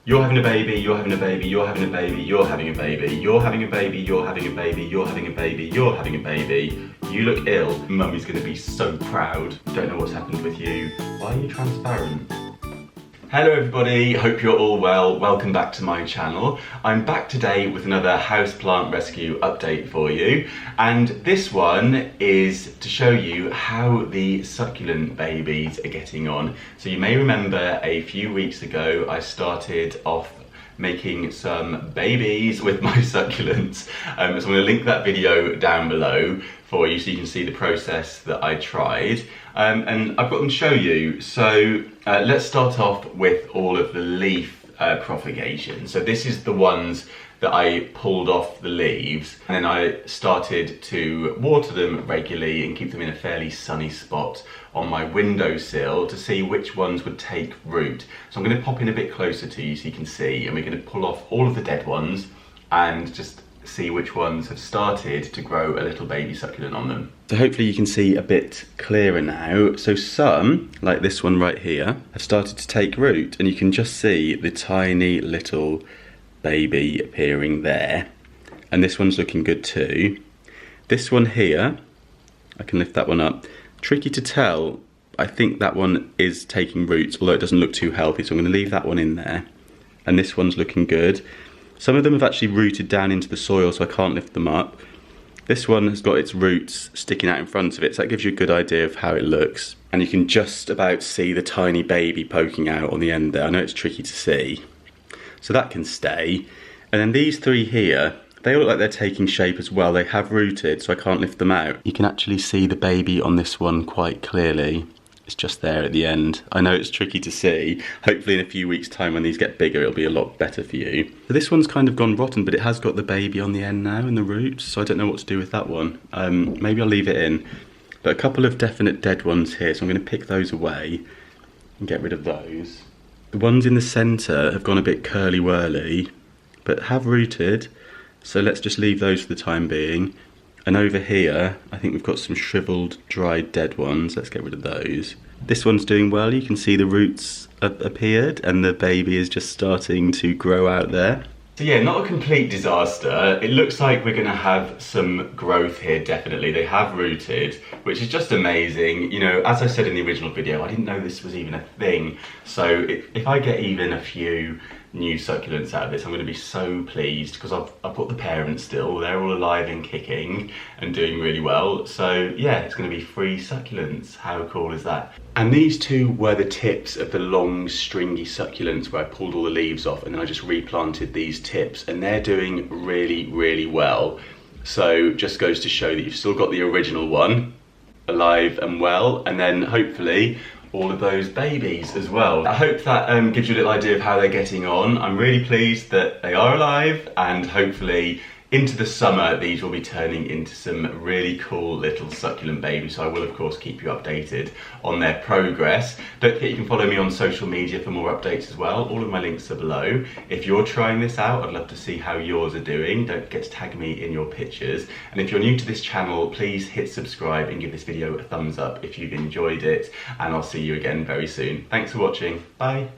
You're having a baby, you're having a baby, you're having a baby, you're having a baby, you're having a baby, you're having a baby, you're having a baby, you're having a baby. You look ill. Mummy's gonna be so proud. Don't know what's happened with you. Why are you transparent? Hello everybody, hope you're all well. Welcome back to my channel. I'm back today with another houseplant rescue update for you. And this one is to show you how the succulent babies are getting on. So you may remember a few weeks ago I started off making some babies with my succulents. So I'm going to link that video down below for you so you can see the process that I tried. And I've got them to show you. So let's start off with all of the leaf propagation. So this is the ones that I pulled off the leaves, and then I started to water them regularly and keep them in a fairly sunny spot on my windowsill to see which ones would take root. So I'm going to pop in a bit closer to you so you can see, and we're going to pull off all of the dead ones and just see which ones have started to grow a little baby succulent on them. So hopefully you can see a bit clearer now. So some, like this one right here, have started to take root, and you can just see the tiny little baby appearing there. And this one's looking good too. This one here, I can lift that one up. Tricky to tell. I think that one is taking roots, although it doesn't look too healthy, so I'm going to leave that one in there. And this one's looking good. Some of them have actually rooted down into the soil, so I can't lift them up. This one has got its roots sticking out in front of it, so that gives you a good idea of how it looks. And you can just about see the tiny baby poking out on the end there. I know it's tricky to see. So that can stay. And then these three here, they all look like they're taking shape as well. They have rooted, so I can't lift them out. You can actually see the baby on this one quite clearly. It's just there at the end. I know it's tricky to see. Hopefully in a few weeks' time when these get bigger, it'll be a lot better for you. So this one's kind of gone rotten, but it has got the baby on the end now and the roots, so I don't know what to do with that one. Maybe I'll leave it in. But a couple of definite dead ones here, so I'm going to pick those away and get rid of those. The ones in the centre have gone a bit curly-whirly, but have rooted, so let's just leave those for the time being. And over here, I think we've got some shriveled, dried, dead ones. Let's get rid of those. This one's doing well. You can see the roots have appeared and the baby is just starting to grow out there. So yeah, not a complete disaster. It looks like we're going to have some growth here, definitely. They have rooted, which is just amazing. You know, as I said in the original video, I didn't know this was even a thing. So if I get even a few new succulents out of this, I'm going to be so pleased, because I've got the parents still. They're all alive and kicking and doing really well. So yeah, it's going to be free succulents. How cool is that? And these two were the tips of the long stringy succulents where I pulled all the leaves off, and then I just replanted these tips, and they're doing really, really well. So just goes to show that you've still got the original one alive and well, and then hopefully all of those babies as well. I hope that gives you a little idea of how they're getting on. I'm really pleased that they are alive, and hopefully into the summer these will be turning into some really cool little succulent babies. So I will of course keep you updated on their progress. Don't forget you can follow me on social media for more updates as well. All of my links are below. If you're trying this out, I'd love to see how yours are doing. Don't forget to tag me in your pictures. And if you're new to this channel, please hit subscribe and give this video a thumbs up if you've enjoyed it. And I'll see you again very soon. Thanks for watching. Bye.